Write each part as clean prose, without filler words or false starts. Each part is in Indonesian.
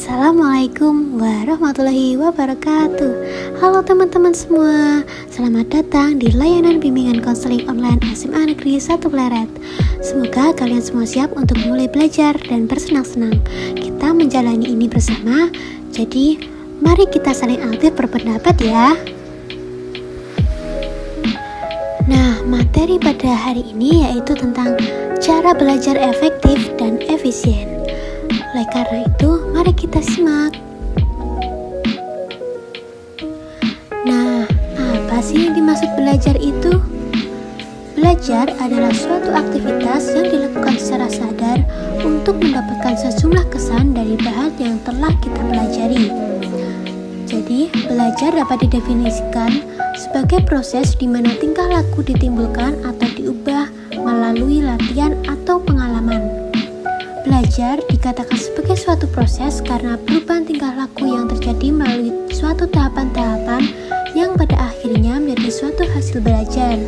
Assalamualaikum warahmatullahi wabarakatuh. Halo teman-teman semua, selamat datang di layanan bimbingan konseling online SMA Negeri 1 Pleret. Semoga kalian semua siap untuk mulai belajar dan bersenang-senang. Kita menjalani ini bersama, jadi mari kita saling aktif berpendapat ya. Nah, materi pada hari ini yaitu tentang cara belajar efektif dan efisien. Oleh karena itu, mari kita simak. Nah, apa sih yang dimaksud belajar itu? Belajar adalah suatu aktivitas yang dilakukan secara sadar untuk mendapatkan sejumlah kesan dari bahan yang telah kita pelajari. Jadi, belajar dapat didefinisikan sebagai proses di mana tingkah laku ditimbulkan atau diubah melalui latihan atau pengalaman. Belajar dikatakan sebagai suatu proses karena perubahan tingkah laku yang terjadi melalui suatu tahapan-tahapan yang pada akhirnya menjadi suatu hasil belajar.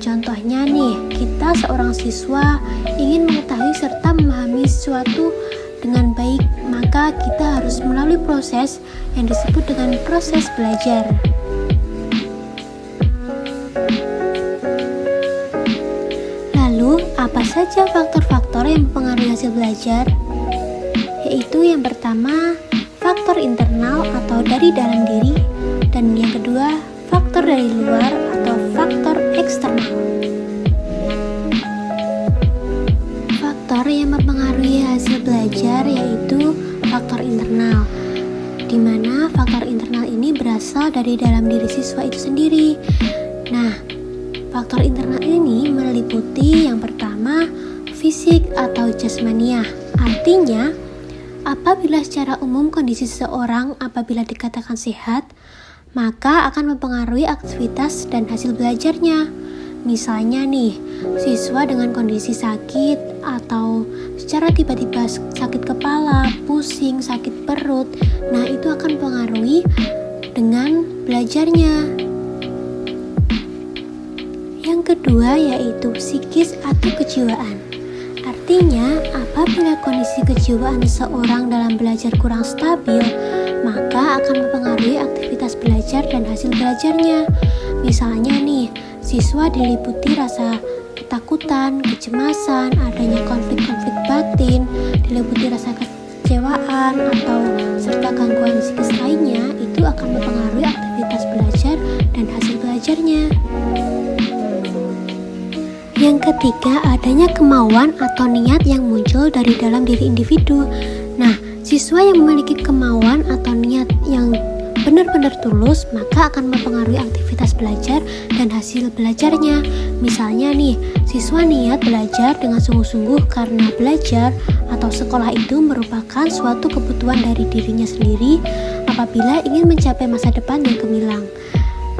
Contohnya nih, kita seorang siswa ingin mengetahui serta memahami sesuatu dengan baik, maka kita harus melalui proses yang disebut dengan proses belajar. Lalu, apa saja faktor-faktor yang mempengaruhi hasil belajar? Yaitu yang pertama, faktor internal atau dari dalam diri, dan yang kedua, faktor dari luar atau faktor eksternal. Faktor yang mempengaruhi hasil belajar yaitu faktor internal, di mana faktor internal ini berasal dari dalam diri siswa itu sendiri. Nah, faktor internal ini meliputi yang pertama, fisik atau jasmaniah. Artinya, apabila secara umum kondisi seseorang apabila dikatakan sehat, maka akan mempengaruhi aktivitas dan hasil belajarnya. Misalnya nih, siswa dengan kondisi sakit atau secara tiba-tiba sakit kepala, pusing, sakit perut, nah itu akan mempengaruhi dengan belajarnya. Yang kedua yaitu psikis atau kejiwaan. Artinya, apabila kondisi kejiwaan seseorang dalam belajar kurang stabil, maka akan mempengaruhi aktivitas belajar dan hasil belajarnya. Misalnya nih, siswa diliputi rasa ketakutan, kecemasan, adanya konflik-konflik batin, diliputi rasa kecewaan atau serta gangguan psikis lainnya, itu akan mempengaruhi aktivitas belajar dan hasil belajarnya. Yang ketiga, adanya kemauan atau niat yang muncul dari dalam diri individu. Nah, siswa yang memiliki kemauan atau niat yang benar-benar tulus, maka akan mempengaruhi aktivitas belajar dan hasil belajarnya. Misalnya nih, siswa niat belajar dengan sungguh-sungguh karena belajar atau sekolah itu merupakan suatu kebutuhan dari dirinya sendiri apabila ingin mencapai masa depan yang gemilang.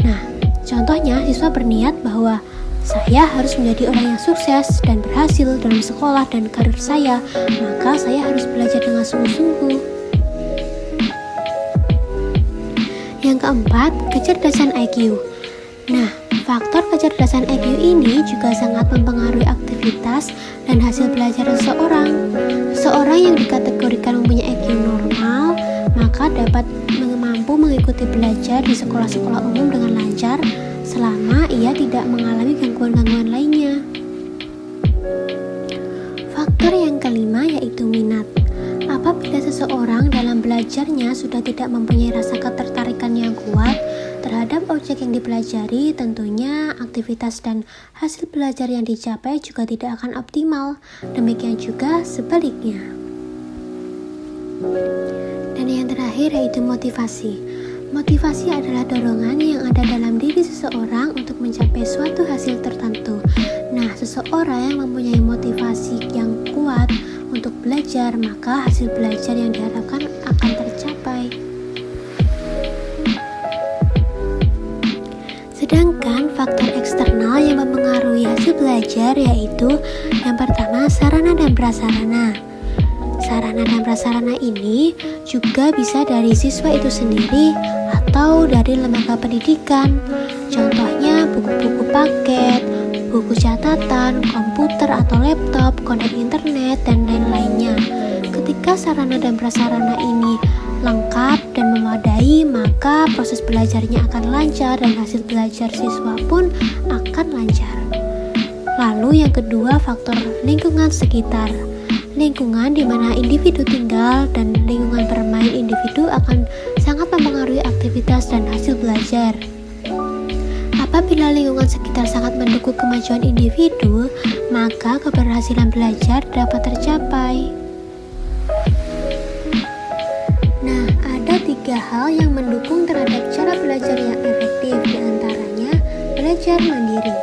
Nah, contohnya siswa berniat bahwa saya harus menjadi orang yang sukses dan berhasil dalam sekolah dan karir saya, maka saya harus belajar dengan sungguh-sungguh. Yang keempat, kecerdasan IQ. Nah, faktor kecerdasan IQ ini juga sangat mempengaruhi aktivitas dan hasil belajar seseorang. Seseorang yang dikategorikan mempunyai IQ normal, maka dapat mampu mengikuti belajar di sekolah-sekolah umum dengan lancar, selama ia tidak mengalami gangguan-gangguan lainnya. Faktor yang kelima yaitu minat. Apabila seseorang dalam belajarnya sudah tidak mempunyai rasa ketertarikan yang kuat terhadap objek yang dipelajari, tentunya aktivitas dan hasil belajar yang dicapai juga tidak akan optimal. Demikian juga sebaliknya. Dan yang terakhir yaitu motivasi. Motivasi adalah dorongan yang ada dalam diri seseorang untuk mencapai suatu hasil tertentu. Nah, seseorang yang mempunyai motivasi yang kuat untuk belajar, maka hasil belajar yang diharapkan akan tercapai. Sedangkan faktor eksternal yang mempengaruhi hasil belajar yaitu yang pertama, sarana dan prasarana. Sarana dan prasarana ini juga bisa dari siswa itu sendiri atau dari lembaga pendidikan. Contohnya buku-buku paket, buku catatan, komputer atau laptop, konek internet, dan lain-lainnya. Ketika Jika sarana dan prasarana ini lengkap dan memadai, maka proses belajarnya akan lancar dan hasil belajar siswa pun akan lancar. Lalu yang kedua, faktor lingkungan sekitar. Lingkungan di mana individu tinggal dan lingkungan bermain individu akan sangat mempengaruhi aktivitas dan hasil belajar. Apabila lingkungan sekitar sangat mendukung kemajuan individu, maka keberhasilan belajar dapat tercapai. Nah, ada 3 hal yang mendukung terhadap cara belajar yang efektif, diantaranya belajar mandiri,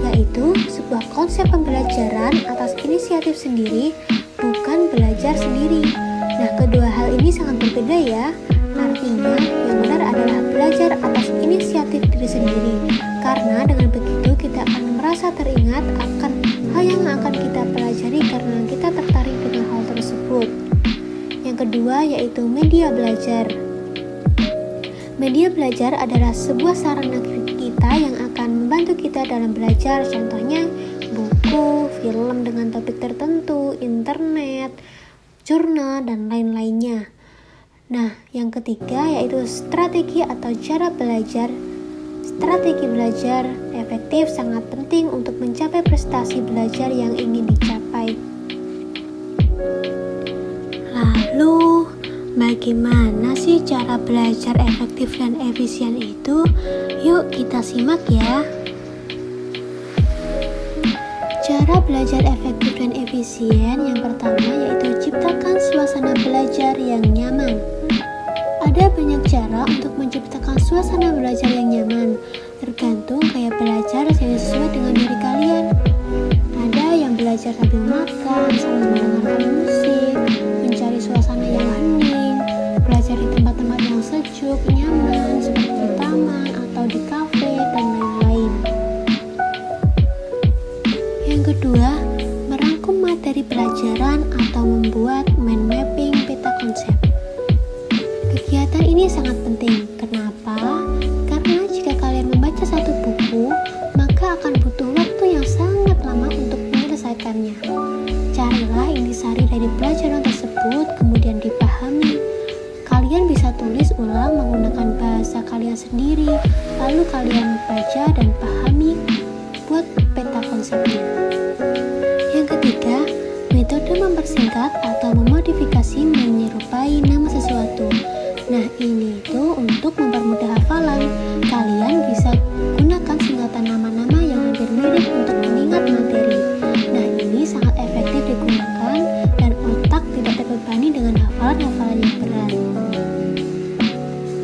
yaitu sebuah konsep pembelajaran atas inisiatif sendiri, bukan belajar sendiri. Nah, kedua hal ini sangat berbeda ya. Artinya, yang benar adalah belajar atas inisiatif diri sendiri, karena dengan begitu kita akan merasa teringat akan hal yang akan kita pelajari karena kita tertarik dengan hal tersebut. Yang kedua yaitu media belajar. Media belajar adalah sebuah sarana kita yang akan membantu kita dalam belajar, contohnya buku, film dengan topik tertentu, internet, jurnal, dan lain-lainnya. Nah, yang ketiga yaitu strategi atau cara belajar. Strategi belajar efektif sangat penting untuk mencapai prestasi belajar yang ingin dicapai. Lalu, bagaimana sih cara belajar efektif dan efisien itu? Yuk kita simak ya. Cara belajar efektif dan efisien yang pertama yaitu ciptakan suasana belajar yang nyaman. Ada banyak cara untuk menciptakan suasana belajar yang nyaman, tergantung gaya belajar yang sesuai dengan diri kalian. Ada yang belajar sambil makan, sambil mendengarkan musik, mencari suasana yang hening, belajar di tempat-tempat yang sejuk, nyaman, seperti di taman atau di kafe, dan lain-lain. Yang kedua, merangkum materi pelajaran atau membuat mind mapping peta konsep. Kegiatan ini sangat penting. Kenapa? Karena jika kalian membaca satu buku, maka akan butuh waktu yang sangat lama untuk menyelesaikannya. Carilah intisari dari pelajaran tersebut, kemudian dipahami. Kalian bisa tulis ulang menggunakan bahasa kalian sendiri, lalu kalian baca dan pahami, buat peta konsepnya. Yang ketiga, metode mempersingkat atau memodifikasi menyerupai nama sesuatu. Nah, ini tuh untuk mempermudah hafalan. Kalian bisa gunakan singkatan nama-nama yang hampir mirip untuk mengingat materi. Nah, ini sangat efektif digunakan dan otak tidak terbebani dengan hafalan-hafalan yang berat.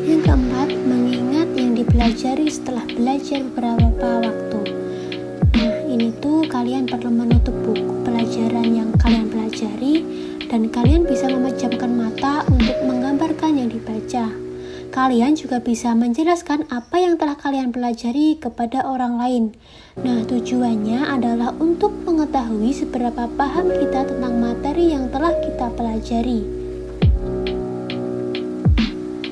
Yang keempat, mengingat yang dipelajari setelah belajar beberapa waktu. Nah, ini tuh kalian perlu menutup buku pelajaran yang kalian pelajari dan kalian bisa memejamkan mata untuk menggambarkan yang dibaca. Kalian juga bisa menjelaskan apa yang telah kalian pelajari kepada orang lain. Nah, tujuannya adalah untuk mengetahui seberapa paham kita tentang materi yang telah kita pelajari.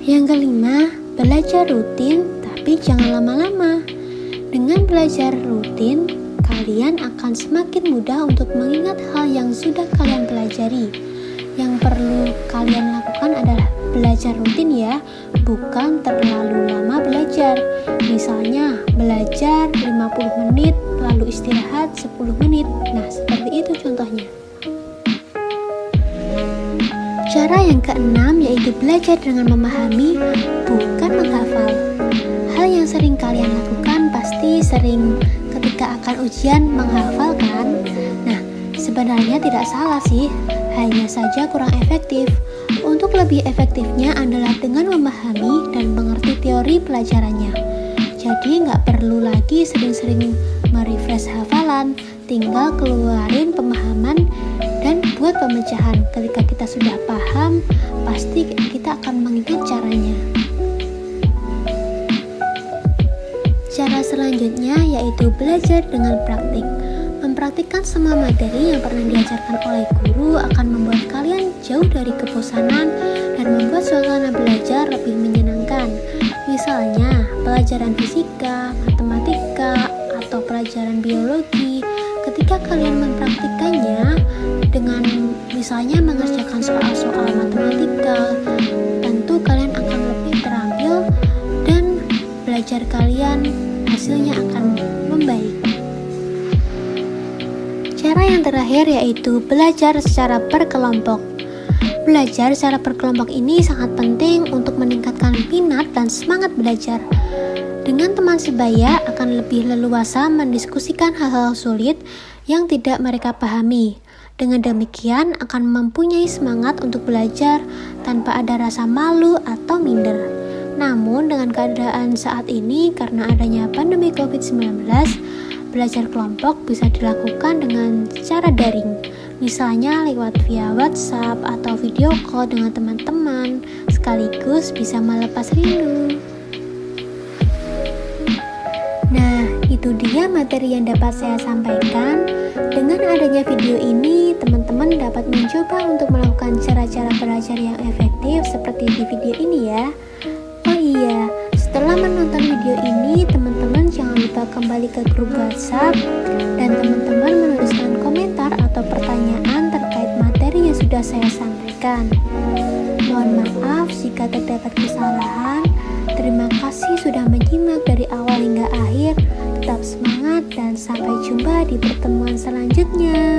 Yang kelima, belajar rutin tapi jangan lama-lama. Dengan belajar rutin, kalian akan semakin mudah untuk mengingat hal yang sudah kalian pelajari. Yang perlu kalian lakukan adalah belajar rutin ya, bukan terlalu lama belajar. Misalnya belajar 50 menit lalu istirahat 10 menit. Nah, seperti itu contohnya. Cara yang keenam yaitu belajar dengan memahami, bukan menghafal. Hal yang sering kalian lakukan pasti sering ketika akan ujian menghafal kan? Nah, sebenarnya tidak salah sih, hanya saja kurang efektif. Untuk lebih efektifnya adalah dengan memahami dan mengerti teori pelajarannya. Jadi nggak perlu lagi sering-sering merefresh hafalan, tinggal keluarin pemahaman dan buat pemecahan. Ketika kita sudah paham, pasti kita akan mengingat caranya. Cara selanjutnya yaitu belajar dengan praktik. Mempraktikkan semua materi yang pernah diajarkan oleh guru akan membuat kalian jauh dari kebosanan dan membuat suasana belajar lebih menyenangkan. Misalnya, pelajaran fisika, matematika, atau pelajaran biologi, ketika kalian mempraktikkannya dengan misalnya mengerjakan soal-soal matematika, tentu kalian akan lebih terampil dan belajar kalian hasilnya akan membaik. Cara yang terakhir yaitu belajar secara berkelompok. Belajar secara berkelompok ini sangat penting untuk meningkatkan minat dan semangat belajar. Dengan teman sebaya akan lebih leluasa mendiskusikan hal-hal sulit yang tidak mereka pahami. Dengan demikian akan mempunyai semangat untuk belajar tanpa ada rasa malu atau minder. Namun dengan keadaan saat ini karena adanya pandemi COVID-19, belajar kelompok bisa dilakukan dengan cara daring. Misalnya lewat via WhatsApp atau video call dengan teman-teman, sekaligus bisa melepas rindu. Nah, itu dia materi yang dapat saya sampaikan. Dengan adanya video ini, teman-teman dapat mencoba untuk melakukan cara-cara belajar yang efektif seperti di video ini ya. Oh iya, setelah menonton video ini, teman-teman jangan lupa kembali ke grup WhatsApp dan teman-teman menuliskan komentar atau pertanyaan terkait materi yang sudah saya sampaikan. Mohon maaf jika terdapat kesalahan. Terima kasih sudah menyimak dari awal hingga akhir. Tetap semangat dan sampai jumpa di pertemuan selanjutnya.